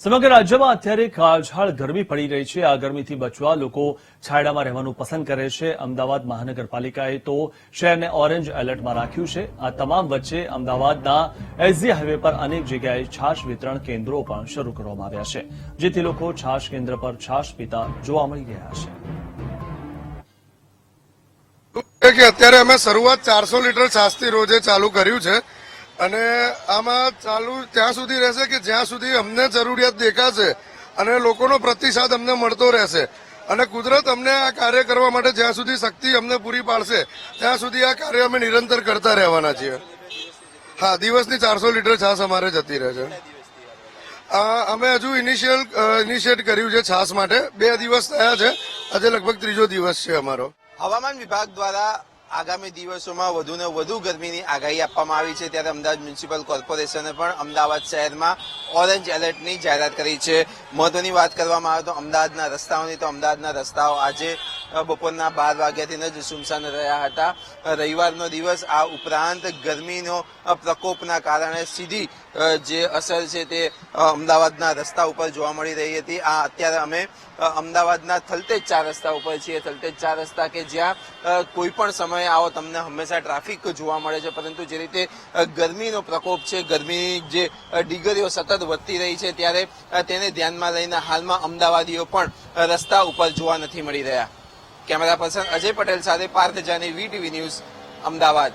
સમગ્ર રાજ્યમાં અત્યારે કાળઝાળ ગરમી પડી રહી છે। આ ગરમીથી બચવા લોકો છાયડામાં રહેવાનું પસંદ કરે છે। અમદાવાદ મહાનગરપાલિકાએ તો શહેરને ઓરેન્જ એલર્ટમાં રાખ્યું છે। આ તમામ વચ્ચે અમદાવાદના એસજી હાઈવે પર અનેક જગ્યાએ છાશ વિતરણ કેન્દ્રો પણ શરૂ કરવામાં આવ્યા છે, જેથી લોકો છાશ કેન્દ્ર પર છાશ પીતા જોવા મળી રહ્યા છે। અત્યારે અમે શરૂઆત 400 લીટર છાશથી રોજે ચાલુ કર્યું છે અને આમાં ચાલુ ત્યાં સુધી રહેશે કે જ્યાં સુધી અમને જરૂરિયાત દેખાશે અને લોકોનો પ્રતિસાદ અમને મળતો રહેશે અને કુદરત અમને આ કાર્ય કરવા માટે જ્યાં સુધી શક્તિ અમને પૂરી પાડશે ત્યાં સુધી આ કાર્ય અમે નિરંતર કરતા રહેવાના છીએ। હા, દિવસની 400 લીટર છાશ અમારે જતી રહે છે। અમે હજુ ઇનિશિયેટ કર્યું છે છાશ માટે। 2 દિવસ થયા છે, આજે લગભગ 3જો દિવસ છે અમારો। હવામાન વિભાગ દ્વારા આગામી દિવસોમાં વધુને વધુ ગરમીની આગાહી આપવામાં આવી છે, ત્યારે અમદાવાદ મ્યુનિસિપલ કોર્પોરેશને પણ અમદાવાદ શહેરમાં ઓરેન્જ એલર્ટની જાહેરાત કરી છે। મહત્વની વાત કરવામાં આવે તો અમદાવાદના રસ્તાઓની તો અમદાવાદના રસ્તાઓ આજે બપોરના 12 વાગ્યાથી જ સુમસાન રહ્યા હતા। રવિવારનો દિવસ, આ ઉપરાંત ગરમીનો પ્રકોપના કારણે સીધી જે અસર છે તે અમદાવાદના રસ્તા ઉપર જોવા મળી રહી હતી। આ અત્યારે અમે અમદાવાદના થલતેજ 4 રસ્તા ઉપર છીએ। થલતેજ 4 રસ્તા કે જ્યાં કોઈ પણ સમયે આવો તમને હંમેશા ટ્રાફિક જોવા મળે છે, પરંતુ જે રીતે ગરમીનો પ્રકોપ છે, ગરમીની જે ડિગ્રીઓ સતત વધતી રહી છે, ત્યારે તેને ધ્યાનમાં લઈને હાલમાં અમદાવાદીઓ પણ રસ્તા ઉપર જોવા નથી મળી રહ્યા। કેમેરા પર્સન અજય પટેલ સાથે પાર્થ જાની, વીટીવી ન્યૂઝ, અમદાવાદ।